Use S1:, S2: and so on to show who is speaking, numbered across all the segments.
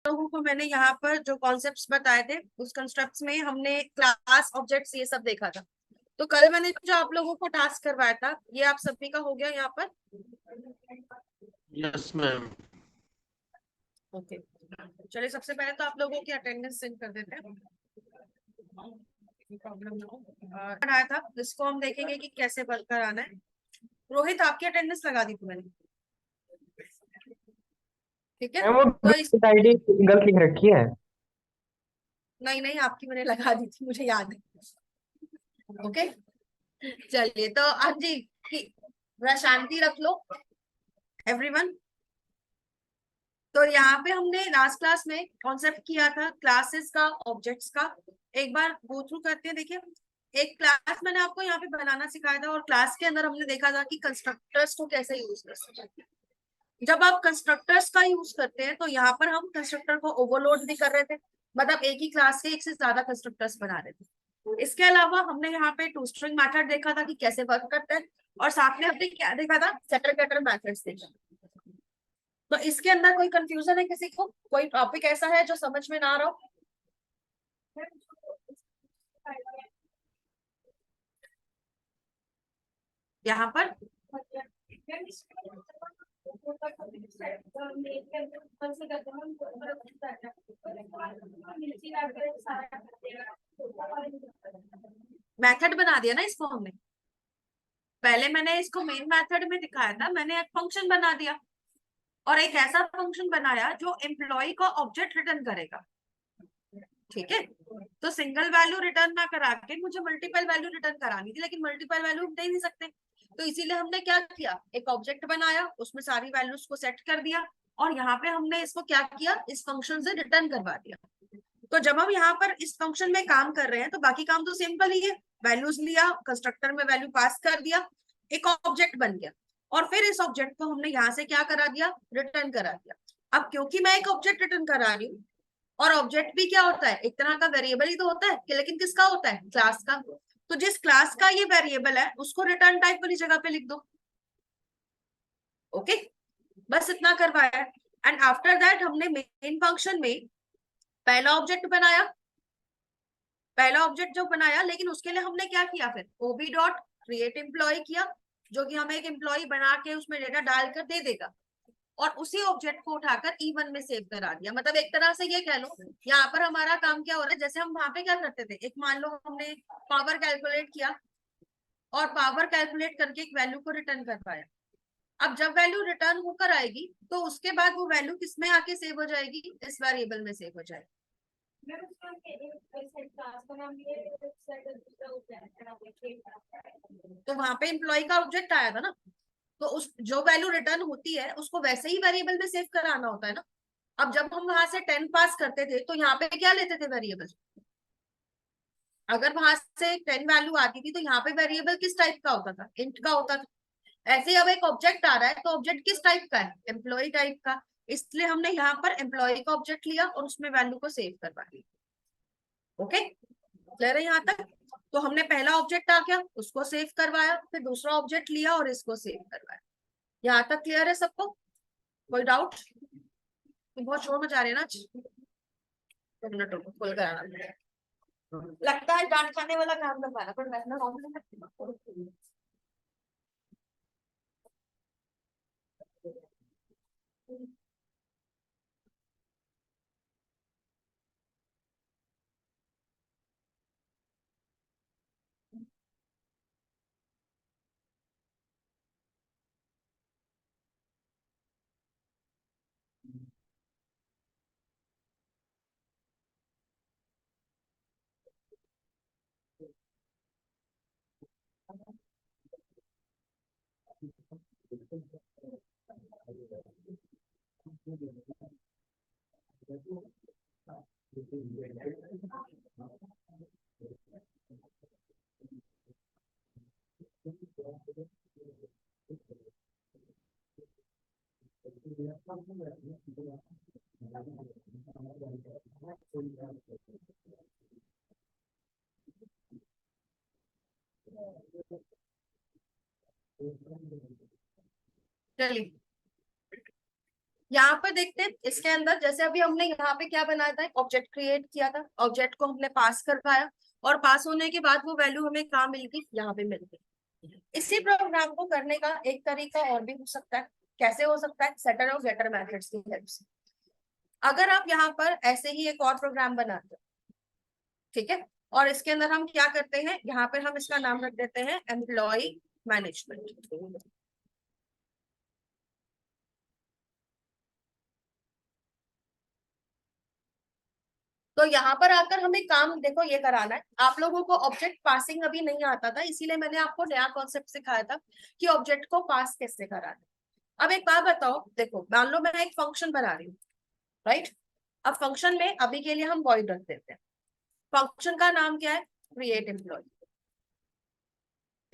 S1: लोगों को मैंने यहाँ पर जो कॉन्सेप्ट्स बताए थे उस कंस्ट्रक्ट्स में हमने क्लास ऑब्जेक्ट्स ये सब देखा था। तो कल मैंने जो आप लोगों को टास्क करवाया था ये आप सभी का हो गया यहाँ पर।
S2: Yes ma'am.
S1: ओके, चलिए सबसे पहले तो आप लोगों की अटेंडेंस सेंड कर देते हैं, प्रॉब्लम ना हो। आया था जिसको हम देखेंगे कि कैसे बनकर आना है। रोहित आपकी अटेंडेंस लगा दी थी मैंने, ठीक है?
S3: वो
S1: तो इस
S3: आईडी गलत लिख रखी है।
S1: नहीं नहीं, आपकी मैंने लगा दी थी, मुझे याद है। ओके, चलिए तो आज जी की शांति रख लो एवरीवन। तो यहाँ पे हमने लास्ट क्लास में कॉन्सेप्ट किया था क्लासेस का, ऑब्जेक्ट्स का। एक बार गो थ्रू करते हैं। देखिए, एक क्लास मैंने आपको यहाँ पे बनाना सिखाया था और क्लास के अंदर हमने देखा था कि कंस्ट्रक्टर्स को कैसे यूज कर सकते हैं। जब आप कंस्ट्रक्टर्स का यूज करते हैं तो यहाँ पर हम कंस्ट्रक्टर को ओवरलोड भी कर रहे थे, मतलब एक ही क्लास के एक से ज्यादा कंस्ट्रक्टर्स बना रहे थे। इसके अलावा हमने यहाँ पे टू स्ट्रिंग मेथड देखा था कि कैसे वर्क करता है, और साथ में हमने क्या देखा था, सेटर गेटर मेथड्स देखा। तो इसके अंदर कोई कंफ्यूजन है किसी को? कोई टॉपिक ऐसा है जो समझ में ना आ रहा हो? यहाँ पर मेथड बना दिया ना इसको हमने। पहले मैंने इसको मेन मेथड में दिखाया था, मैंने एक फंक्शन बना दिया और एक ऐसा फंक्शन बनाया जो एम्प्लॉय का ऑब्जेक्ट रिटर्न करेगा। ठीक है, तो सिंगल वैल्यू रिटर्न ना करा के मुझे मल्टीपल वैल्यू रिटर्न करानी थी, लेकिन मल्टीपल वैल्यू दे नहीं सकते। तो इसीलिए हमने क्या किया, एक ऑब्जेक्ट बनाया, उसमें सारी वैल्यूज को सेट कर दिया और यहाँ पे हमने इसको क्या किया, इस फंक्शन से रिटर्न करवा दिया। तो जब हम यहाँ पर इस फंक्शन में काम कर रहे हैं तो बाकी काम तो सिंपल ही है। वैल्यूज लिया, कंस्ट्रक्टर में वैल्यू पास कर दिया, एक ऑब्जेक्ट बन गया और फिर इस ऑब्जेक्ट को हमने यहाँ से क्या करा दिया, रिटर्न करा दिया। अब क्योंकि मैं एक ऑब्जेक्ट रिटर्न करा रही हूँ, और ऑब्जेक्ट भी क्या होता है, एक तरह का वेरिएबल ही तो होता है कि, लेकिन किसका होता है, क्लास का। तो जिस क्लास का ये वेरिएबल है उसको रिटर्न टाइप वाली जगह पे लिख दो। ओके, बस इतना करवाया। एंड आफ्टर दैट हमने मेन फंक्शन में पहला ऑब्जेक्ट बनाया, पहला ऑब्जेक्ट जो बनाया, लेकिन उसके लिए हमने क्या किया, फिर ओबी डॉट क्रिएट एम्प्लॉय किया, जो कि हमें एक एम्प्लॉय बना के उसमें डेटा डालकर दे देगा, और उसी ऑब्जेक्ट को उठाकर E1 में सेव करा दिया। मतलब एक तरह से ये कह लो, यहाँ पर हमारा काम क्या हो रहा है, जैसे हम वहां पे क्या करते थे, एक मान लो हमने पावर कैलकुलेट किया और पावर कैलकुलेट करके एक वैल्यू को रिटर्न कर पाया। अब जब वैल्यू रिटर्न होकर आएगी तो उसके बाद वो वैल्यू किसमें आके सेव हो जाएगी, इस वेरिएबल में सेव हो जाएगी। तो वहां पे एम्प्लॉय का ऑब्जेक्ट आया था ना, तो उस जो वैल्यू रिटर्न होती है उसको वैसे ही वेरिएबल में सेव कराना होता है ना। अब जब हम वहां से 10 पास करते थे तो यहाँ पे क्या लेते थे, वेरिएबल। अगर वहां से 10 वैल्यू आती थी तो यहाँ पे वेरिएबल किस टाइप का होता था, इंट का होता था। ऐसे ही अब एक ऑब्जेक्ट आ रहा है तो ऑब्जेक्ट किस टाइप का है, एम्प्लॉय टाइप का। इसलिए हमने यहाँ पर एम्प्लॉय का ऑब्जेक्ट लिया और उसमें वैल्यू को सेव करवा दिया। ओके, क्लियर है यहाँ तक? तो हमने पहला ऑब्जेक्ट आ गया, उसको सेव करवाया, फिर दूसरा ऑब्जेक्ट लिया और इसको सेव करवाया। यहाँ तक क्लियर है सबको? कोई डाउट? बहुत शोर मचा रहे हैं ना आज। 2 मिनट रुको, खोल कर आना। लगता है डांट खाने वाला काम करवाना, पर मैं ना चलिए, यहाँ पर देखते हैं इसके अंदर, जैसे अभी हमने यहाँ पे क्या बनाया था, ऑब्जेक्ट क्रिएट किया था, ऑब्जेक्ट को हमने पास करवाया, और पास होने के बाद वो वैल्यू हमें कहाँ मिल गई, यहाँ पे मिल गई। इसी प्रोग्राम को करने का एक तरीका और भी हो सकता है। कैसे हो सकता है? सेटर और गेटर मेथड्स की हेल्प से। अगर आप यहाँ पर ऐसे ही एक और प्रोग्राम बनाते हो, ठीक है, और इसके अंदर हम क्या करते हैं, यहाँ पर हम इसका नाम रख देते हैं एम्प्लॉय मैनेजमेंट। तो यहाँ पर आकर हमें काम देखो ये कराना है। आप लोगों को ऑब्जेक्ट पासिंग अभी नहीं आता था, इसीलिए मैंने आपको नया कॉन्सेप्ट सिखाया था कि ऑब्जेक्ट को पास कैसे कराना है। अब एक बात बताओ, देखो मान लो मैं एक फंक्शन बना रही हूँ, राइट। अब फंक्शन में अभी के लिए हम वॉइड रख देते हैं। फंक्शन का नाम क्या है? Create employ.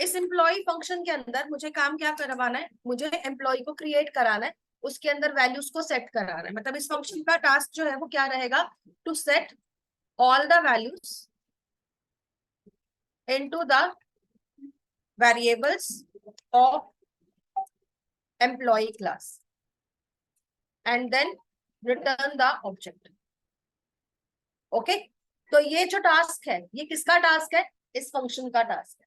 S1: इस एम्प्लॉय फंक्शन के अंदर मुझे काम क्या करवाना है? मुझे एम्प्लॉय को क्रिएट कराना है, उसके अंदर वैल्यूज को सेट कराना है। मतलब इस फंक्शन का टास्क जो है वो क्या रहेगा? To set all the values into the variables of employee class and then return the object. Okay, तो ये जो टास्क है ये किसका टास्क है? इस फंक्शन का टास्क है।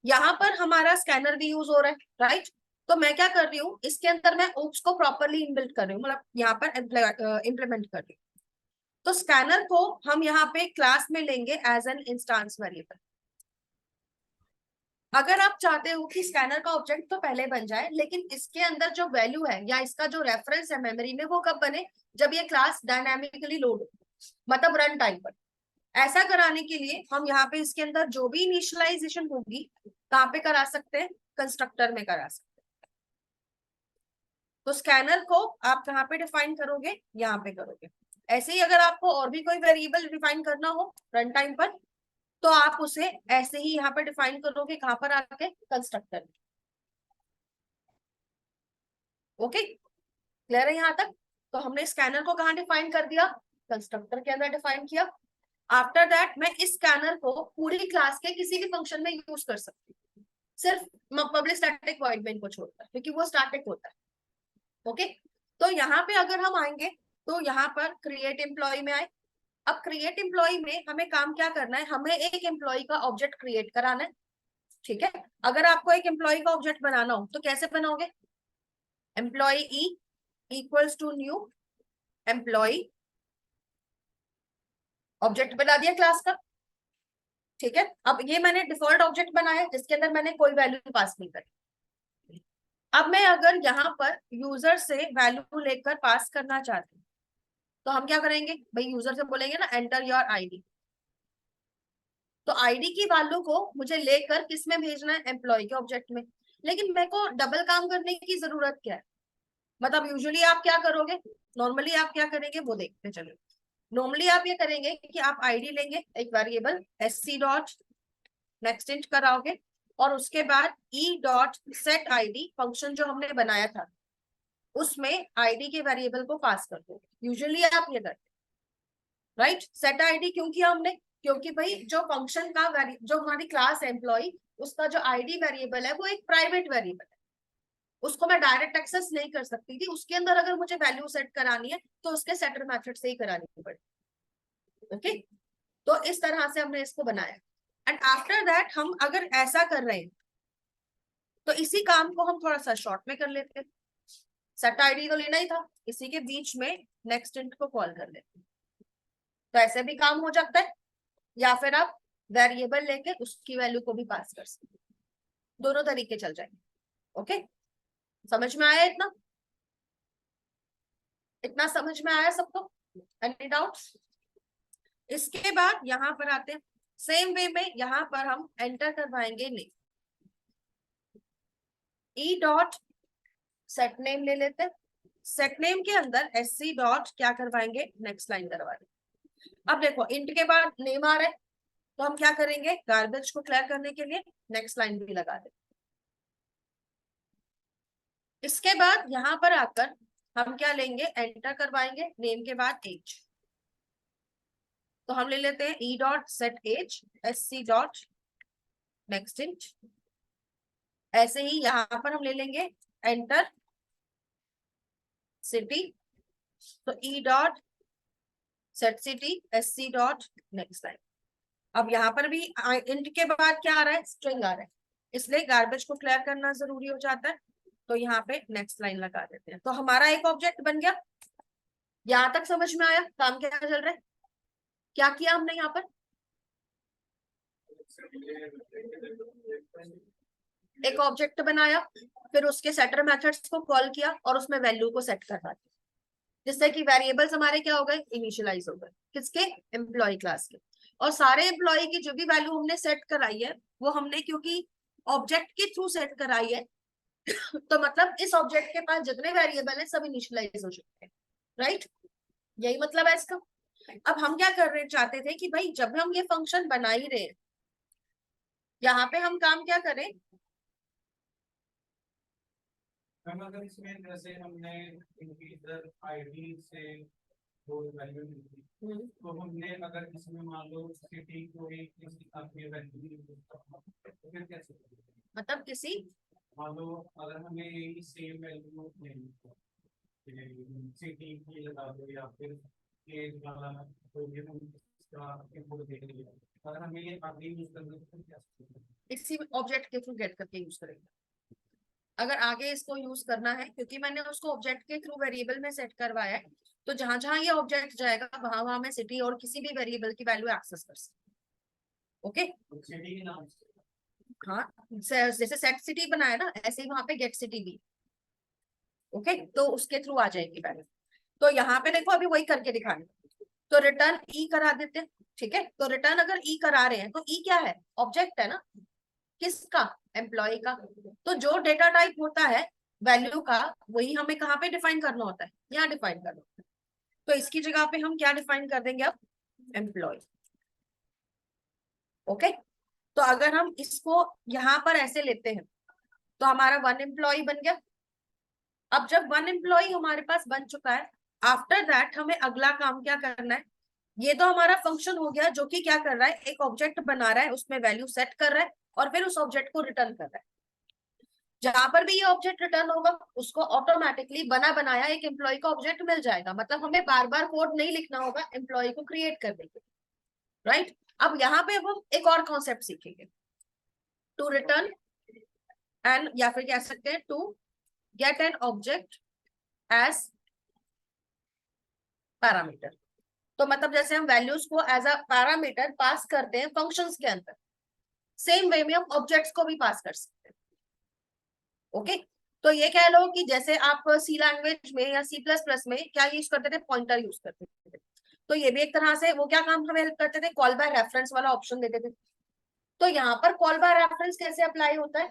S1: यहाँ पर हमारा स्कैनर भी यूज हो रहा है, राइट। तो मैं क्या कर रही हूँ, इसके अंदर मैं ओप्स को प्रॉपरली इनबिल्ट कर रही हूँ, मतलब यहाँ पर इम्प्लीमेंट कर रही हूँ। तो स्कैनर को हम यहाँ पे क्लास में लेंगे एज एन इंस्टांस वेरिएबल। अगर आप चाहते हो कि स्कैनर का ऑब्जेक्ट तो पहले बन जाए, लेकिन इसके अंदर जो वैल्यू है या इसका जो रेफरेंस है मेमोरी में, वो कब बने? जब ये क्लास डायनामिकली लोड हो, मतलब रन टाइम पर। ऐसा कराने के लिए हम यहाँ पे इसके अंदर जो भी इनिशियलाइजेशन होगी कहाँ पे करा सकते हैं? कंस्ट्रक्टर में करा सकते हैं। तो स्कैनर को आप कहाँ पे डिफाइन करोगे? यहाँ पे करोगे। ऐसे ही अगर आपको और भी कोई वेरिएबल डिफाइन करना हो रन टाइम पर, तो आप उसे ऐसे ही यहाँ पे डिफाइन करोगे, कहाँ पर आके? कंस्ट्रक्टर। ओके, क्लियर है यहाँ तक? तो हमने स्कैनर को कहाँ डिफाइन कर दिया? कंस्ट्रक्टर के अंदर डिफाइन किया। आफ्टर दैट मैं इस स्कैनर को पूरी क्लास के किसी भी फंक्शन में यूज कर सकती हूँ, सिर्फ पब्लिक स्टैटिक वॉइड मेन को छोड़कर, क्योंकि वो स्टैटिक होता है। ओके, तो यहाँ पे अगर हम आएंगे तो यहाँ पर क्रिएट एम्प्लॉय में आए। अब क्रिएट एम्प्लॉय में हमें काम क्या करना है? हमें एक एम्प्लॉय का ऑब्जेक्ट क्रिएट कराना है, ठीक है। अगर आपको एक एम्प्लॉय का ऑब्जेक्ट बनाना हो तो कैसे बनाओगे? Employ e equals to new employ, object बना दिया क्लास का, ठीक है। अब ये मैंने डिफॉल्ट ऑब्जेक्ट बनाया जिसके अंदर मैंने कोई वैल्यू पास नहीं करी। अब मैं अगर यहाँ पर यूजर से वैल्यू लेकर पास करना चाहती हूँ, तो हम क्या करेंगे भाई? यूजर से बोलेंगे ना एंटर योर आईडी। तो आईडी की वैल्यू को मुझे लेकर किस में भेजना है? एम्प्लॉय के ऑब्जेक्ट में। लेकिन मेरे को डबल काम करने की जरूरत क्या है? मतलब यूजुअली आप क्या करोगे, नॉर्मली आप क्या करेंगे वो देखते चलो। नॉर्मली आप ये करेंगे कि आप आईडी लेंगे, एक variable sc dot next int कराओगे, और उसके बाद e dot set ID function जो हमने बनाया था उसमें आईडी के वेरिएबल को पास कर दो। यूजुअली आप ये करते, राइट। सेट आईडी क्यों किया हमने? क्योंकि भाई जो फंक्शन का जो हमारी क्लास है एम्प्लॉय, उसका जो आईडी वेरिएबल है वो एक प्राइवेट वेरिएबल है, उसको मैं डायरेक्ट एक्सेस नहीं कर सकती थी। उसके अंदर अगर मुझे वैल्यू सेट करानी है तो उसके सेटर मेथड से ही करानी पड़े। ओके, तो इस तरह से हमने इसको बनाया। एंड आफ्टर दैट हम अगर ऐसा कर रहे हैं तो इसी काम को हम थोड़ा सा शॉर्ट में कर लेते हैं। सेट आईडी तो लेना ही था, इसी के बीच में नेक्स्ट इंट को कॉल कर लेते हैं, तो ऐसे भी काम हो जाता है। या फिर आप वेरिएबल लेके उसकी वैल्यू को भी पास कर सकते हैं, दोनों तरीके चल जाएंगे। ओके, समझ में आया इतना? इतना समझ में आया सबको? Any doubts? इसके बाद यहाँ पर आते हैं, सेम वे में यहाँ पर हम एंटर करवाएंगे नेम, ई डॉट सेट नेम ले लेते हैं। सेट नेम के अंदर sc डॉट क्या करवाएंगे? नेक्स्ट लाइन करवा देंगे। अब देखो इंट के बाद नेम आ रहा है, तो हम क्या करेंगे? गार्बेज को क्लियर करने के लिए नेक्स्ट लाइन भी लगा देंगे। इसके बाद यहाँ पर आकर हम क्या लेंगे? एंटर करवाएंगे नेम के बाद एज, तो हम ले लेते हैं e dot set as sc dot next int. ऐसे ही यहाँ पर हम ले लेंगे एंटर सिटी, तो ई dot set city SC dot next line. अब यहाँ पर भी इंट के बाद क्या आ रहा है, स्ट्रिंग आ रहा है, इसलिए गार्बेज को क्लियर करना जरूरी हो जाता है। तो यहाँ पे नेक्स्ट लाइन लगा देते हैं, तो हमारा एक ऑब्जेक्ट बन गया। यहां तक समझ में आया काम क्या चल रहा है, क्या किया हमने यहाँ पर, एक ऑब्जेक्ट बनाया, फिर उसके सेटर मेथड्स को कॉल किया और उसमें वैल्यू को सेट करवा दिया, जिससे कि वेरिएबल्स हमारे क्या हो गए, इनिशियलाइज हो गए, किसके, एम्प्लॉय क्लास के। और सारे एम्प्लॉय की जो भी वैल्यू हमने सेट कराई है वो हमने क्योंकि ऑब्जेक्ट के थ्रू सेट कराई है तो मतलब इस ऑब्जेक्ट के पास जितने वेरिएबल है सब इनिशियलाइज हो चुके हैं, राइट, यही मतलब है इसका। अब हम क्या कर रहे चाहते थे कि भाई जब हम ये फंक्शन बना ही रहे, यहाँ पे हम काम क्या करें,
S2: हम अगर इसमें जैसे हमने इनकी आईडी से वो वैल्यू मिली, तो हमने अगर इसमें मान लो सिटी को एक किसी आपके वैल्यू तो फिर कैसे
S1: मतलब किसी,
S2: मान लो अगर हमें यही सेम वैल्यू नहीं सिटी की लगा दो या फिर एज वाला, तो ये हम इसका इनपुट दे देंगे। अगर हमें ये आगे यूज करना है तो क्या
S1: इसी ऑब्जेक्ट के थ्रू गेट करके यूज करेंगे। अगर आगे इसको यूज करना है, क्योंकि मैंने उसको ऑब्जेक्ट के थ्रू वेरिएबल में सेट करवाया है, तो जहां जहां ये ऑब्जेक्ट जाएगा वहां वहां मैं सिटी और किसी भी वेरिएबल की वैल्यू एक्सेस कर सकती। ओके,
S2: सिटी के नाम से
S1: हाँ, जैसे सेट सिटी बनाया ना, ऐसे ही वहां पे गेट सिटी भी। ओके, तो उसके थ्रू आ जाएगी वैल्यू। तो यहाँ पे देखो अभी वही करके दिखाने, तो रिटर्न ई करा देते हैं, ठीक है। तो रिटर्न अगर ई करा रहे हैं तो ई क्या है, ऑब्जेक्ट है ना, किसका, एम्प्लॉय का। तो जो डेटा टाइप होता है वैल्यू का, वही हमें कहाँ पे डिफाइन करना होता है, यहाँ डिफाइन करना होता है। तो इसकी जगह पे हम क्या डिफाइन कर देंगे अब, एम्प्लॉय। ओके, तो अगर हम इसको यहाँ पर ऐसे लेते हैं तो हमारा वन एम्प्लॉय बन गया। अब जब वन एम्प्लॉय हमारे पास बन चुका है, आफ्टर दैट हमें अगला काम क्या करना है, ये तो हमारा फंक्शन हो गया जो कि क्या कर रहा है, एक ऑब्जेक्ट बना रहा है, उसमें वैल्यू सेट कर रहा है और फिर उस ऑब्जेक्ट को रिटर्न कर रहा है। जहां पर भी ये ऑब्जेक्ट रिटर्न होगा उसको ऑटोमेटिकली बना बनाया एक एम्प्लॉय का ऑब्जेक्ट मिल जाएगा, मतलब हमें बार बार कोड नहीं लिखना होगा एम्प्लॉय को क्रिएट करने के, राइट। अब यहाँ पे हम एक और कॉन्सेप्ट सीखेंगे, टू रिटर्न एंड, या फिर कह सकते हैं to get an object as parameter. तो मतलब जैसे हम वैल्यूज को एज अ पैरामीटर पास करते हैं फंक्शंस के अंदर, सेम वे में हम ऑब्जेक्ट्स को भी पास कर सकते हैं। ओके, तो ये कह लो कि जैसे आप सी लैंग्वेज में या C++ में क्या यूज करते थे, पॉइंटर यूज करते थे, तो ये भी एक तरह से वो क्या काम हमें हेल्प करते थे, कॉल बाय रेफरेंस वाला ऑप्शन देते थे। तो यहाँ पर कॉल बाय रेफरेंस कैसे अप्लाई होता है,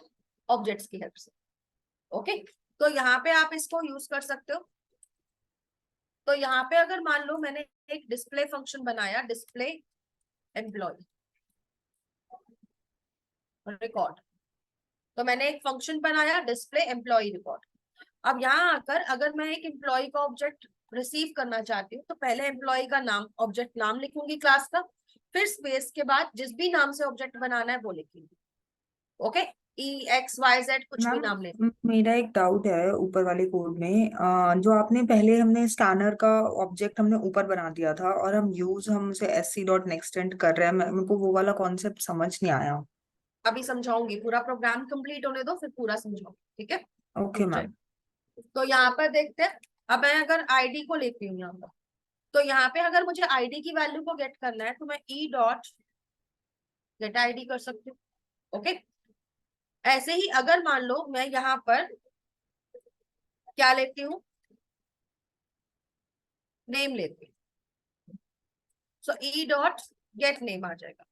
S1: ऑब्जेक्ट्स की हेल्प से। ओके, तो यहाँ पे आप इसको यूज कर सकते हो। तो यहाँ पे अगर मान लो मैंने एक डिस्प्ले फंक्शन बनाया, डिस्प्ले एम्प्लॉय रिकॉर्ड, तो मैंने एक फंक्शन बनाया डिस्प्ले एम्प्लॉय रिकॉर्ड। अब यहाँ आकर अगर मैं एक एम्प्लॉय का ऑब्जेक्ट रिसीव करना चाहती हूँ तो पहले एम्प्लॉय का नाम, ऑब्जेक्ट नाम लिखूंगी क्लास का, फिर स्पेस के बाद जिस भी नाम से ऑब्जेक्ट बनाना है वो लिखूंगी। ओके, EXYZ कुछ भी
S4: मैम,
S1: नाम ले।
S4: मेरा एक डाउट है ऊपर वाले कोड में। जो आपने पहले, हमने स्कैनर का ऑब्जेक्ट हमने ऊपर बना दिया था और हम उसे SC.NEXTEND कर रहे हैं। मेरे को वो वाला कॉन्सेप्ट समझ नहीं आया।
S1: अभी समझाऊंगी, पूरा प्रोग्राम कंप्लीट होने दो फिर पूरा समझाऊंगी, ठीक है।
S4: ओके
S1: रुक जाए।
S4: मैम।
S1: तो यहाँ पर देखते हैं, अब मैं अगर आईडी को लेती हूँ यहाँ पर, तो यहाँ पे अगर मुझे आईडी की वैल्यू को गेट करना है तो मैं ई डॉट गेट आईडी कर सकती हूँ। ओके, ऐसे ही अगर मान लो मैं यहाँ पर क्या लेती हूँ, नेम लेती हूँ, सो ई डॉट गेट नेम आ जाएगा।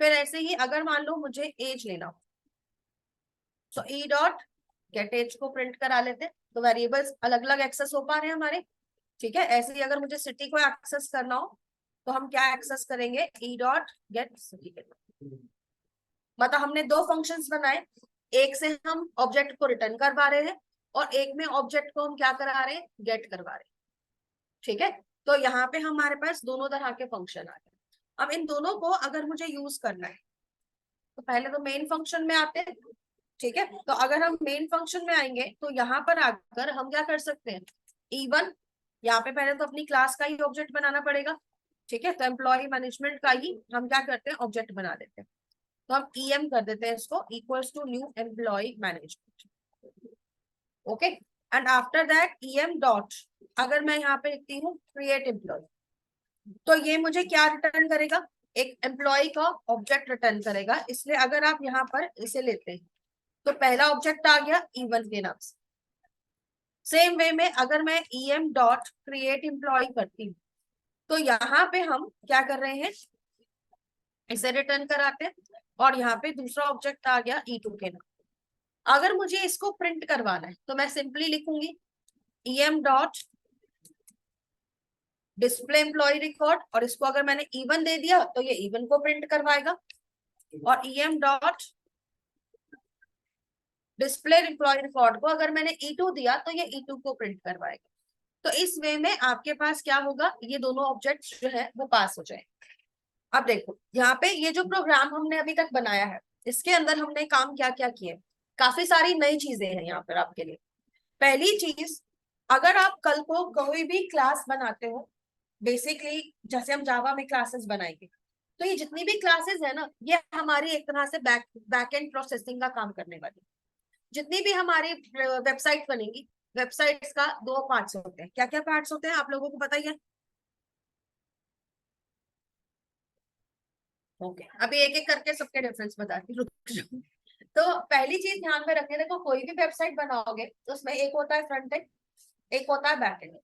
S1: फिर ऐसे ही अगर मान लो मुझे एज लेना हो, सो ई डॉट गेट एज को प्रिंट करा लेते हैं, तो वेरिएबल्स अलग अलग एक्सेस हो पा रहे हैं हमारे, ठीक है। ऐसे ही अगर मुझे सिटी को एक्सेस करना हो तो हम क्या एक्सेस करेंगे, ई डॉट गेट सिटी के। मतलब हमने दो फंक्शंस बनाए, एक से हम ऑब्जेक्ट को रिटर्न करवा रहे हैं और एक में ऑब्जेक्ट को हम क्या करा रहे हैं, गेट करवा रहे हैं, ठीक है। तो यहाँ पे हमारे पास दोनों तरह के फंक्शन आ गए। अब इन दोनों को अगर मुझे यूज करना है तो पहले तो मेन फंक्शन में आते हैं, ठीक है, तो अगर हम मेन फंक्शन में आएंगे तो यहाँ पर आकर हम क्या कर सकते हैं, E1, यहाँ पे पहले तो अपनी क्लास का ही ऑब्जेक्ट बनाना पड़ेगा। ठीक है, तो एम्प्लॉय मैनेजमेंट का ही हम क्या करते हैं, ऑब्जेक्ट बना देते हैं। तो हम EM कर देते हैं इसको, equals to new employ management. Okay, and after that EM dot, अगर मैं यहाँ पे लिखती हूँ क्रिएट एम्प्लॉय, तो ये मुझे क्या रिटर्न करेगा, एक एम्प्लॉय का ऑब्जेक्ट रिटर्न करेगा। इसलिए अगर आप यहाँ पर इसे लेते हैं तो पहला ऑब्जेक्ट आ गया E1 के नाम से। सेम वे में अगर मैं EM डॉट क्रिएट एम्प्लॉय करती हूँ तो यहाँ पे हम क्या कर रहे हैं, इसे रिटर्न कराते हैं, और यहाँ पे दूसरा ऑब्जेक्ट आ गया E2 के नाम। अगर मुझे इसको प्रिंट करवाना है तो मैं सिंपली लिखूंगी EM dot display employ record, और इसको अगर मैंने E1 दे दिया तो ये E1 को प्रिंट करवाएगा, और EM dot display employ record को अगर मैंने E2 दिया तो ये E2 को प्रिंट करवाएगा। तो इस वे में आपके पास क्या होगा, ये दोनों ऑब्जेक्ट्स जो है वो पास हो जाए। अब देखो यहाँ पे ये जो प्रोग्राम हमने अभी तक बनाया है, इसके अंदर हमने काम क्या क्या किए, काफी सारी नई चीजें हैं यहाँ पर आपके लिए। पहली चीज, अगर आप कल को कोई भी क्लास बनाते हो, बेसिकली जैसे हम जावा में क्लासेस बनाएंगे, तो ये जितनी भी क्लासेस है ना, ये हमारी एक तरह से बैक एंड प्रोसेसिंग का काम करने वाली। जितनी भी हमारी वेबसाइट बनेगी, वेबसाइट्स का दो पार्ट्स होते हैं। क्या क्या पार्ट्स होते हैं आप लोगों को पता ही है? ओके, अभी एक एक करके सबके डिफरेंस बताती हूँ, रुक जाओ। तो पहली चीज ध्यान में रखने, देखो कोई भी वेबसाइट बनाओगे तो उसमें एक होता है फ्रंट एंड, एक होता है बैक एंड।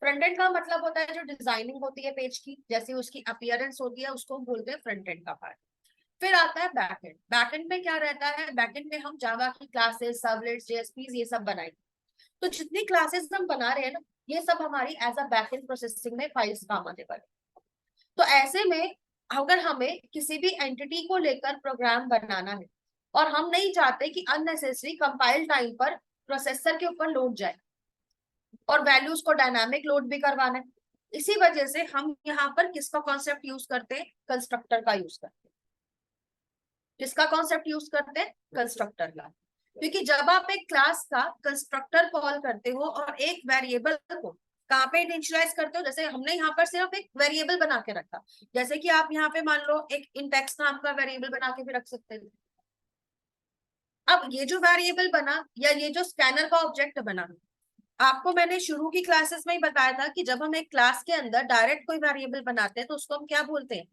S1: फ्रंट एंड का मतलब होता है जो डिजाइनिंग होती है पेज की, जैसे उसकी अपीयरेंस होती है, उसको हम बोलते हैं फ्रंट एंड का पार्ट। फिर आता है बैक एंड। बैक एंड में क्या रहता है, बैक एंड में हम जावा की क्लासेस, सर्वलेट्स, जेएसपीज ये सब बनाएंगे। तो जितनी क्लासेस हम बना रहे हैं ना, ये सब हमारी as a back end processing में फाइल्स काम आने वाले। तो ऐसे में अगर हमें किसी भी एंटिटी को लेकर प्रोग्राम बनाना है और हम नहीं चाहते कि अननेसेसरी कंपाइल टाइम पर प्रोसेसर के ऊपर लोड जाए, और वैल्यूज को डायनामिक लोड भी करवाना है, इसी वजह से हम यहाँ पर किसका कॉन्सेप्ट यूज करते हैं, कंस्ट्रक्टर का यूज करते हैं। किसका कॉन्सेप्ट यूज करते हैं, कंस्ट्रक्टर का। क्योंकि जब आप एक क्लास का कंस्ट्रक्टर कॉल करते हो और एक वेरिएबल को कहाँ पे इनिशियलाइज करते हो, जैसे हमने यहाँ पर सिर्फ एक वेरिएबल बना के रखा, जैसे कि आप यहाँ पे मान लो एक इंडेक्स नाम का वेरिएबल बना के भी रख सकते हो। अब ये जो वेरिएबल बना या ये जो स्कैनर का ऑब्जेक्ट बना, आपको मैंने शुरू की क्लासेस में ही बताया था कि जब हम एक क्लास के अंदर डायरेक्ट कोई वेरिएबल बनाते हैं तो उसको हम क्या बोलते हैं,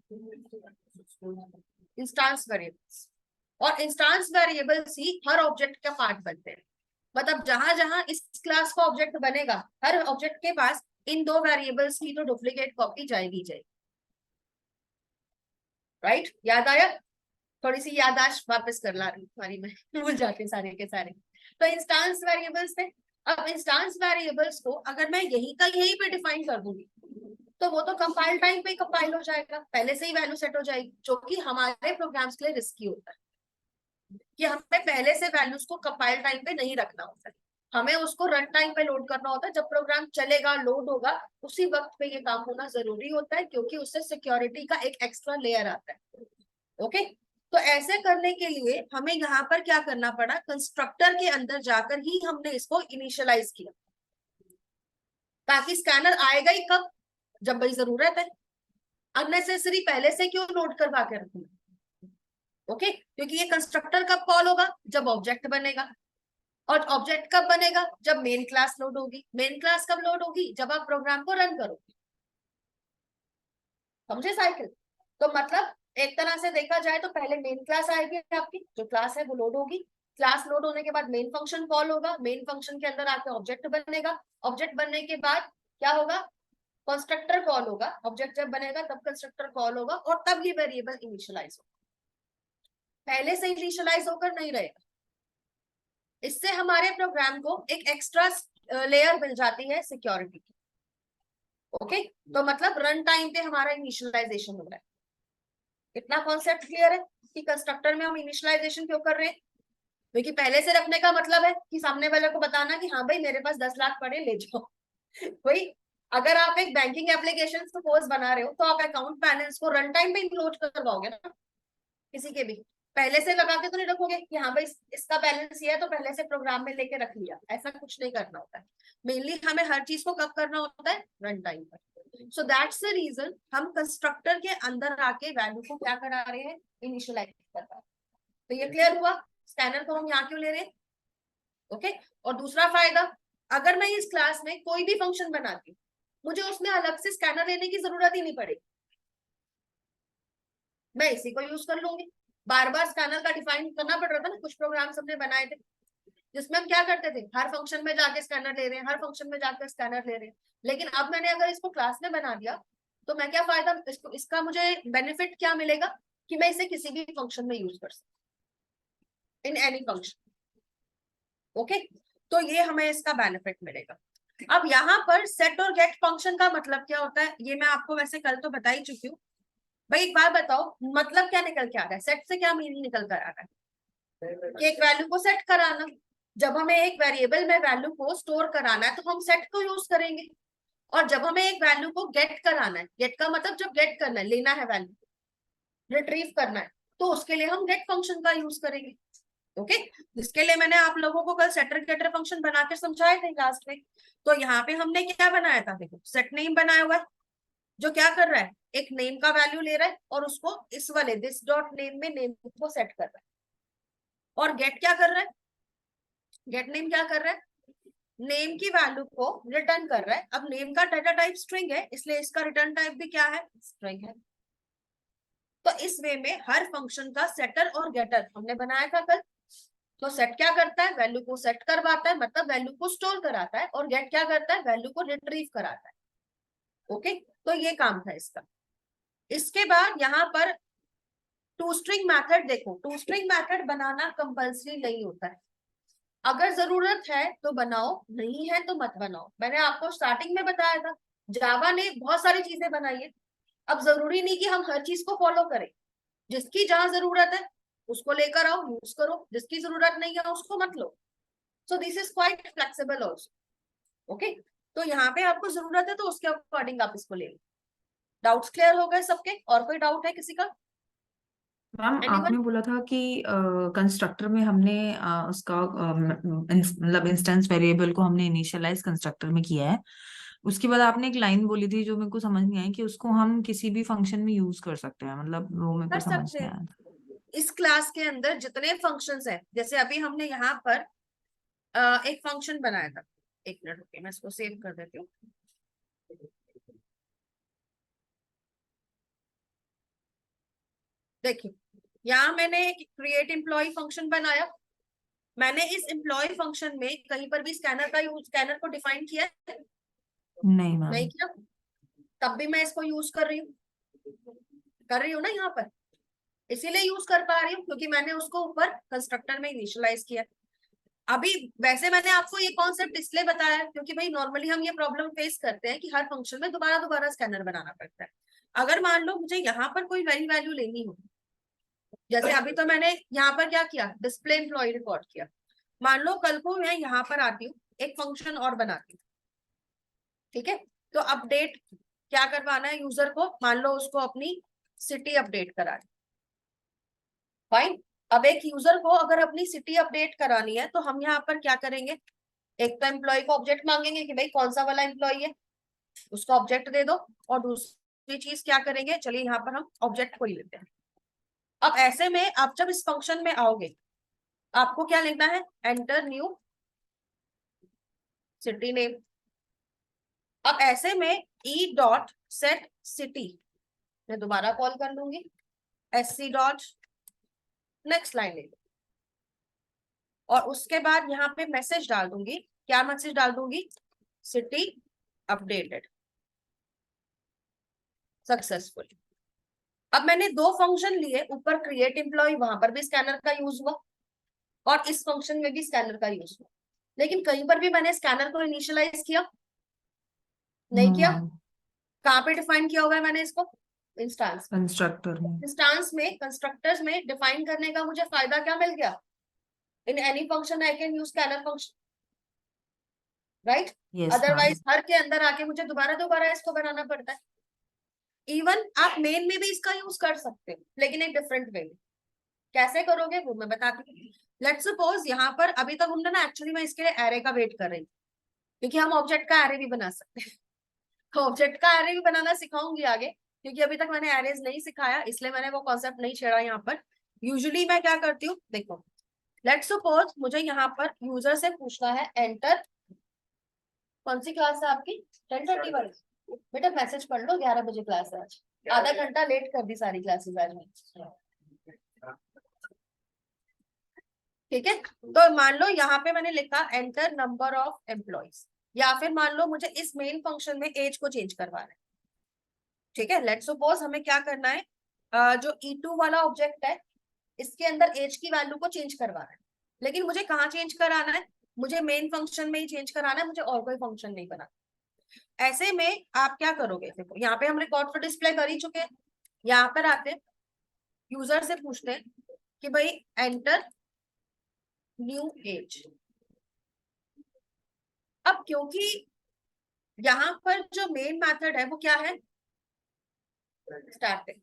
S1: इंस्टांस वेरिएबल्स। और इंस्टांस वेरिएबल्स ही हर ऑब्जेक्ट का पार्ट बनते हैं। मतलब जहां जहां इस क्लास का ऑब्जेक्ट बनेगा, हर ऑब्जेक्ट के पास इन दो वेरिएबल्स की तो डुप्लीकेट कॉपी जाएगी जाएगी। राइट, याद आया? थोड़ी सी याददाश्त वापस कर ला रही हमारी, मैं भूल जाती सारे के सारे। तो इंस्टांस वेरिएबल्स थे। अब इंस्टांस वेरिएबल्स को अगर मैं यही का यही पे डिफाइन कर दूंगी तो वो तो कंपाइल टाइम पे कंपाइल हो जाएगा, पहले से ही वैल्यू सेट हो जाएगी, जो कि हमारे प्रोग्राम्स के लिए रिस्की होता है कि हमें पहले से वैल्यूज को कंपाइल टाइम पे नहीं रखना होता है, हमें उसको रन टाइम पे लोड करना होता है। जब प्रोग्राम चलेगा, लोड होगा, उसी वक्त पे ये काम होना जरूरी होता है, क्योंकि उससे सिक्योरिटी का एक एक्स्ट्रा लेयर आता है। ओके, तो ऐसे करने के लिए हमें यहाँ पर क्या करना पड़ा, कंस्ट्रक्टर के अंदर जाकर ही हमने इसको इनिशियलाइज किया, ताकि स्कैनर आएगा ही कब, जब भाई जरूरत है। अननेसेसरी पहले से क्यों लोड करवा के रखना। ओके, क्योंकि ये कंस्ट्रक्टर कब कॉल होगा, जब ऑब्जेक्ट बनेगा, और ऑब्जेक्ट कब बनेगा, जब मेन क्लास लोड होगी। मेन क्लास कब लोड होगी, जब आप प्रोग्राम को रन करोगे। समझे साइकिल? तो मतलब एक तरह से देखा जाए तो पहले मेन क्लास आएगी, आपकी जो क्लास है वो लोड होगी, क्लास लोड होने के बाद मेन फंक्शन कॉल होगा, मेन फंक्शन के अंदर आके ऑब्जेक्ट बनेगा, ऑब्जेक्ट बनने के बाद क्या होगा, कंस्ट्रक्टर कॉल होगा। ऑब्जेक्ट जब बनेगा तब कंस्ट्रक्टर कॉल होगा, और तब ये वेरिएबल इनिशियलाइज होगा, पहले से इनिशियलाइज होकर नहीं रहेगा। इससे हमारे प्रोग्राम को एक एक्स्ट्रा लेयर मिल जाती है सिक्योरिटी की। ओके, तो मतलब रन टाइम पे हमारा इनिशियलाइजेशन हो रहा है। इतना कॉन्सेप्ट क्लियर है कि कंस्ट्रक्टर में हम इनिशियलाइजेशन क्यों कर रहे हैं? क्योंकि पहले से रखने का मतलब है कि सामने वाले को बताना कि हाँ भाई मेरे पास 10 लाख पड़े, ले जाओ। वही, अगर आप एक बैंकिंग एप्लीकेशन सपोज बना रहे हो तो आप अकाउंट बैलेंस को रन टाइम पे इंक्लूड करवाओगे ना किसी के भी, पहले से लगा के तो नहीं रखोगे कि हाँ भाई इसका बैलेंस ये है तो पहले से प्रोग्राम में लेके रख लिया, ऐसा कुछ नहीं करना होता है। मेनली हमें हर चीज को कब करना होता है, रन टाइम पर। सो दैट्स द रीजन हम कंस्ट्रक्टर के अंदर आके वैल्यू को क्या करा रहे हैं, इनिशियलाइज कर रहे हैं। तो ये क्लियर हुआ स्कैनर को हम यहाँ क्यों ले रहे हैं। ओके, और दूसरा फायदा, अगर मैं इस क्लास में कोई भी फंक्शन बनाती हूँ, मुझे उसमें अलग से स्कैनर लेने की जरूरत ही नहीं पड़ेगी, मैं इसी को यूज कर लूंगी। बार बार स्कैनर का डिफाइन करना पड़ रहा था ना, कुछ प्रोग्राम्स हमने बनाए थे जिसमें हम क्या करते थे, हर फंक्शन में जाके स्कैनर ले रहे हैं, हर फंक्शन में जाकर स्कैनर ले रहे हैं। लेकिन अब मैंने अगर इसको क्लास में बना दिया तो मैं क्या फायदा, इसका मुझे बेनिफिट क्या मिलेगा कि मैं इसे किसी भी फंक्शन में यूज कर सकती, इन एनी फंक्शन। ओके, तो ये हमें इसका बेनिफिट मिलेगा। अब यहाँ पर सेट और गेट फंक्शन का मतलब क्या होता है, ये मैं आपको वैसे कल तो बता ही चुकी हूँ। भाई एक बार बताओ, मतलब क्या निकल के आ रहा है, सेट से क्या मीनिंग निकल कर आ रहा है कि एक वैल्यू को सेट कराना। जब हमें एक वेरिएबल में वैल्यू को स्टोर कराना है तो हम सेट को यूज करेंगे, और जब हमें एक वैल्यू को गेट कराना है, गेट का मतलब जब गेट करना है, लेना है वैल्यू, रिट्रीव करना है, तो उसके लिए हम गेट फंक्शन का यूज करेंगे। ओके, जिसके लिए मैंने आप लोगों को कल सेटर गेटर फंक्शन बना के समझाए थे लास्ट में। तो यहाँ पे हमने क्या बनाया था, देखो सेट नेम बनाया हुआ है, जो क्या कर रहा है, एक नेम का वैल्यू ले रहा है और उसको इस वाले दिस डॉट नेम में नेम को सेट कर रहा है। और गेट क्या कर रहा है, गेट नेम क्या कर रहा है, नेम की वैल्यू को रिटर्न कर रहा है। अब नेम का डाटा टाइप स्ट्रिंग है, इसलिए इसका रिटर्न टाइप भी क्या है, स्ट्रिंग है। तो इस वे में हर फंक्शन का सेटर और गेटर हमने बनाया था कल। तो सेट क्या करता है, वैल्यू को सेट करवाता है, मतलब वैल्यू को स्टोर कराता है, और गेट क्या करता है, वैल्यू को रिट्रीव कराता है। ओके, तो ये काम था इसका। इसके बाद यहाँ पर टू स्ट्रिंग मैथड देखो, टू स्ट्रिंग मैथड बनाना कंपल्सरी नहीं होता है, अगर जरूरत है तो बनाओ, नहीं है तो मत बनाओ। मैंने आपको स्टार्टिंग में बताया था जावा ने बहुत सारी चीजें बनाई है। अब जरूरी नहीं कि हम हर चीज को फॉलो करें, जिसकी जहां जरूरत है उसको लेकर आओ, यूज करो, जिसकी जरूरत नहीं है उसको मत लो। So this is quite flexible also. Okay, तो यहाँ पे आपको जरूरत है तो उसके अकॉर्डिंग आप इसको ले लो। डाउट्स क्लियर हो गए सबके, और कोई डाउट है किसी का,
S4: मैम
S1: एनीवन?
S4: आपने बोला था कि कंस्ट्रक्टर में हमने उसका मतलब इंस्टेंस वेरिएबल को हमने इनिशियलाइज कंस्ट्रक्टर में किया है। उसके बाद आपने एक लाइन बोली थी जो मेरे को समझ नहीं आई कि उसको हम किसी भी फंक्शन में यूज कर सकते हैं, मतलब वो मेरे को
S1: कर
S4: समझ
S1: सकते
S4: नहीं
S1: हैं,
S4: आया।
S1: इस क्लास के अंदर जितने फंक्शंस हैं, जैसे अभी हमने यहाँ पर एक फंक्शन बनाया था, एक मिनट रुकिए मैं इसको सेव कर देती हूँ। देखिए यहाँ मैंने एक क्रिएट एम्प्लॉय फंक्शन बनाया। मैंने इस एम्प्लॉय फंक्शन में कहीं पर भी स्कैनर का यूज, स्कैनर को डिफाइन किया है?
S4: नहीं मैम।
S1: नहीं किया, तब भी मैं इसको यूज कर रही हूँ, कर रही हूँ ना यहाँ पर, इसीलिए यूज कर पा रही हूँ क्योंकि मैंने उसको ऊपर कंस्ट्रक्टर में इनिशियलाइज किया। अभी वैसे मैंने आपको ये कॉन्सेप्ट इसलिए बताया है क्योंकि भाई नॉर्मली हम ये प्रॉब्लम फेस करते हैं कि हर फंक्शन में दोबारा दोबारा स्कैनर बनाना पड़ता है। अगर मान लो मुझे यहाँ पर कोई वैल्यू वैल्यू लेनी हो, जैसे अभी तो मैंने यहाँ पर क्या किया, डिस्प्ले एम्प्लॉय रिकॉर्ड किया। मान लो कल को मैं यहाँ पर आती हूँ, एक फंक्शन और बनाती हूँ, ठीक है, तो अपडेट क्या करवाना है यूजर को, मान लो उसको अपनी सिटी अपडेट करानी, फाइन। अब एक यूजर को अगर अपनी सिटी अपडेट करानी है तो हम यहाँ पर क्या करेंगे, एक तो एम्प्लॉय को ऑब्जेक्ट मांगेंगे कि भाई कौन सा वाला एम्प्लॉय है, उसका ऑब्जेक्ट दे दो। और दूसरी चीज क्या करेंगे, चलिए यहाँ पर हम ऑब्जेक्ट को ही लेते हैं। अब ऐसे में आप जब इस फंक्शन में आओगे, आपको क्या लिखना है, एंटर न्यू सिटी नेम। अब ऐसे में ई डॉट सेट सिटी मैं दोबारा कॉल कर लूंगी, एससी डॉट नेक्स्ट लाइन ले, और उसके बाद यहाँ पे मैसेज डाल दूंगी, क्या मैसेज डाल दूंगी, सिटी अपडेटेड सक्सेसफुल। अब मैंने दो फंक्शन लिए, ऊपर क्रिएट एम्प्लॉय, वहां पर भी स्कैनर का यूज हुआ, और इस फंक्शन में भी स्कैनर का यूज हुआ, लेकिन कहीं पर भी मैंने स्कैनर को इनिशियलाइज किया नहीं किया।
S4: मैम
S1: कहाँ पे डिफाइन किया हुआ है मैंने इसको, इंस्टांस।
S4: कंस्ट्रक्टर में।
S1: इंस्टांस में, कंस्ट्रक्टर्स में डिफाइन करने का मुझे फायदा क्या मिल गया, in any function I can use scanner function, right.
S4: Yes ma'am.
S1: Otherwise हर के अंदर आके मुझे दोबारा दोबारा इसको बनाना पड़ता है। इवन आप मेन में भी इसका यूज कर सकते हो, लेकिन एक डिफरेंट वे में। कैसे करोगे वो मैं बताती हूँ। लेट्स सपोज यहाँ पर अभी तक हमने ना, एक्चुअली मैं इसके लिए एरे का वेट कर रही थी, क्योंकि हम ऑब्जेक्ट का एरे भी बना सकते हैं। ऑब्जेक्ट का एरे भी बनाना सिखाऊंगी आगे, क्योंकि अभी तक मैंने एरेज नहीं सिखाया, इसलिए मैंने वो कॉन्सेप्ट नहीं छेड़ा यहाँ पर। यूजुअली मैं क्या करती हूँ, देखो लेट्स सपोज मुझे यहाँ पर यूजर से पूछना है एंटर, कौन सी क्लास है आपकी, 10:30 वाली। बेटा मैसेज पढ़ लो, 11 बजे क्लास है आज, आधा घंटा लेट कर दी सारी क्लासेस आज में। ठीक है, तो मान लो यहाँ पे मैंने लिखा एंटर नंबर ऑफ एम्प्लॉइज, या फिर मान लो मुझे इस मेन फंक्शन में एज को चेंज करवाना है। ठीक है, लेट्स सपोज हमें क्या करना है, जो E2 वाला ऑब्जेक्ट है इसके अंदर एज की वैल्यू को चेंज करवाना है, लेकिन मुझे कहाँ चेंज कराना है, मुझे मेन फंक्शन में ही चेंज कराना है, मुझे और कोई फंक्शन नहीं बनाना। ऐसे में आप क्या करोगे, देखो यहाँ पे हम रिकॉर्ड पर डिस्प्ले कर ही चुके हैं, यहाँ पर आते हैं यूजर से पूछते हैं कि भाई एंटर न्यू एज। अब क्योंकि यहाँ पर जो मेन मेथड है वो क्या है, स्टैटिक,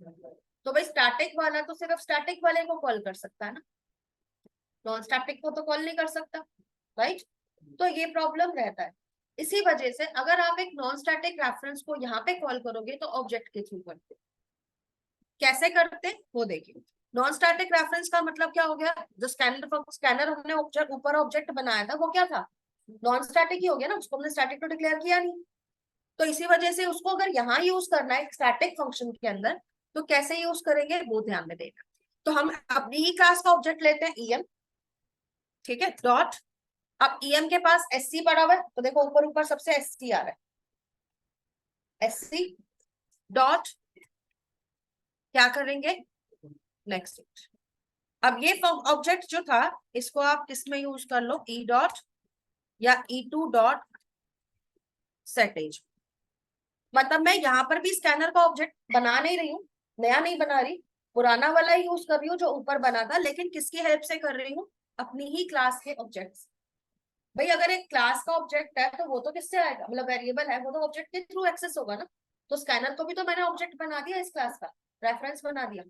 S1: तो भाई स्टैटिक वाला तो सिर्फ स्टैटिक वाले को कॉल कर सकता है ना, नॉन स्टैटिक को तो कॉल नहीं कर सकता, राइट। तो ये प्रॉब्लम रहता है। इसी वजह से अगर आप एक नॉन स्टैटिक रेफरेंस को यहाँ पे कॉल करोगे तो ऑब्जेक्ट के थ्रू करते, कैसे करते वो देखिए। नॉन स्टैटिक रेफरेंस का मतलब क्या हो गया, जो स्कैनर हमने ऊपर ऑब्जेक्ट बनाया था वो क्या था, नॉन स्टैटिक ही हो गया ना, उसको हमने स्टैटिक तो डिक्लेयर किया नहीं। तो इसी वजह से उसको अगर यहाँ यूज करना है स्टैटिक फंक्शन के अंदर, तो कैसे यूज करेंगे वो ध्यान में देना। तो हम अपनी ही क्लास का ऑब्जेक्ट लेते हैं EM, ठीक है, डॉट, अब EM के पास SC पड़ा हुआ है, तो देखो ऊपर ऊपर सबसे SC आ रहा है, SC डॉट, क्या करेंगे नेक्स्ट। अब ये ऑब्जेक्ट जो था इसको आप किसमें यूज कर लो, E डॉट या E2 डॉट सेट एज। मतलब मैं यहाँ पर भी स्कैनर का ऑब्जेक्ट बना नहीं रही हूँ, नया नहीं बना रही, पुराना वाला ही यूज कर रही हूँ जो ऊपर बना था, लेकिन किसकी हेल्प से कर रही हूँ, अपनी ही क्लास के ऑब्जेक्ट्स। भाई अगर एक क्लास का ऑब्जेक्ट है तो वो तो किससे आएगा, मतलब वेरिएबल है वो तो ऑब्जेक्ट के थ्रू एक्सेस होगा ना। तो स्कैनर को भी तो मैंने ऑब्जेक्ट बना दिया, इस क्लास का रेफरेंस बना दिया।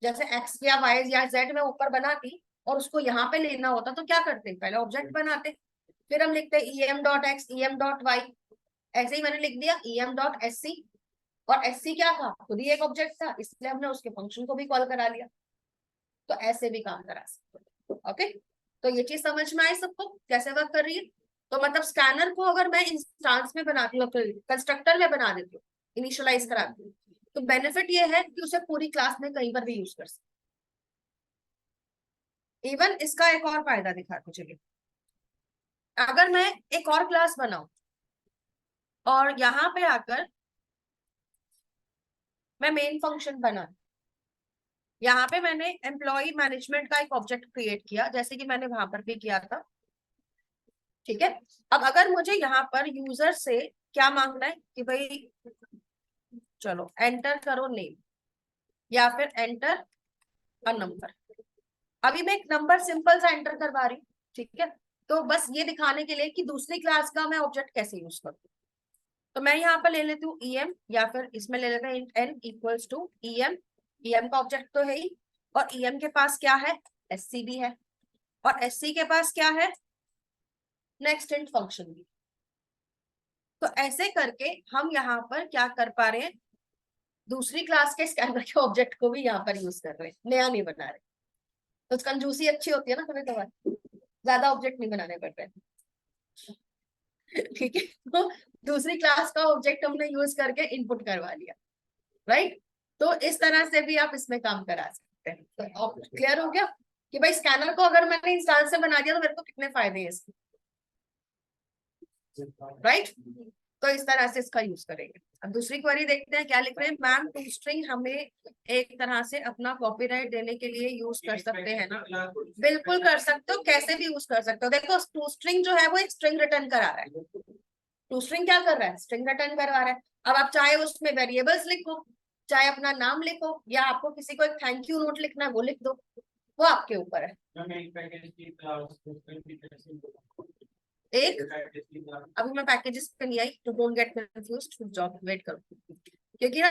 S1: जैसे X या Y या Z में ऊपर बनाती और उसको यहाँ पे लेना होता तो क्या करते, पहले ऑब्जेक्ट बनाते, फिर हम लिखते EM dot X EM dot Y। ऐसे ही मैंने लिख दिया EM डॉट SC, और SC क्या था, खुद ही एक ऑब्जेक्ट था, इसलिए हमने उसके फंक्शन को भी कॉल करा लिया। तो ऐसे भी काम करा सकते। ओके, तो ये चीज समझ में आई सबको कैसे वर्क कर रही है। तो मतलब स्कैनर को अगर मैं इंस्टांस में बनाती हूँ, कंस्ट्रक्टर में बना देती हूँ, इनिशियलाइज कराती हूँ, तो बेनिफिट ये है कि उसे पूरी क्लास में कहीं पर भी यूज कर सकते। इवन इसका एक और फायदा दिखाती चलिए, अगर मैं एक और क्लास बनाऊं और यहाँ पे आकर मैं मेन फंक्शन बना, यहाँ पे मैंने एम्प्लॉय मैनेजमेंट का एक ऑब्जेक्ट क्रिएट किया जैसे कि मैंने वहां पर भी किया था। ठीक है, अब अगर मुझे यहाँ पर यूजर से क्या मांगना है कि भाई चलो एंटर करो नेम या फिर एंटर अ नंबर, अभी मैं एक नंबर सिंपल सा एंटर करवा रही हूँ। ठीक है, तो बस ये दिखाने के लिए कि दूसरी क्लास का मैं ऑब्जेक्ट कैसे यूज करूँ, तो मैं यहाँ पर ले लेती हूँ EM, या फिर इसमें ले लेते हैं n equals to EM। EM का ऑब्जेक्ट तो है ही, और EM के पास क्या है, SC भी है, और SC के पास क्या है, नेक्स्ट इंट फंक्शन भी। तो ऐसे करके हम यहाँ पर क्या कर पा रहे हैं, दूसरी क्लास के स्कैनर के ऑब्जेक्ट को भी यहाँ पर यूज कर रहे हैं, नया नहीं बना रहे। तो कंजूसी अच्छी होती है ना, कभी कभार ज्यादा ऑब्जेक्ट नहीं बनाने पड़ रहे। ठीक है, तो दूसरी क्लास का ऑब्जेक्ट हमने यूज करके इनपुट करवा लिया, राइट। तो इस तरह से भी आप इसमें काम करा सकते हैं। तो क्लियर हो गया कि भाई स्कैनर को अगर मैंने इंस्टांस से बना दिया तो मेरे को कितने फायदे हैं इसके, राइट। तो इस तरह से इसका यूज करेंगे। अब दूसरी क्वेरी देखते हैं क्या लिख रहे हैं, मैम टू स्ट्रिंग हमें एक तरह से अपना कॉपीराइट देने के लिए यूज कर सकते हैं ना, बिल्कुल कर सकते हो, कैसे भी यूज कर सकते हो। देखो टू स्ट्रिंग जो है वो एक स्ट्रिंग रिटर्न करा रहा है, टू स्ट्रिंग क्या कर रहा है, स्ट्रिंग रिटर्न करवा रहा है। अब आप चाहे उसमें वेरिएबल्स लिखो, चाहे अपना नाम लिखो, या आपको किसी को एक थैंक यू नोट लिखना है वो लिख दो, वो आपके ऊपर है। एक अभी मैं पैकेजेस पे नहीं आई, तो don't get confused, job wait करो, क्योंकि ना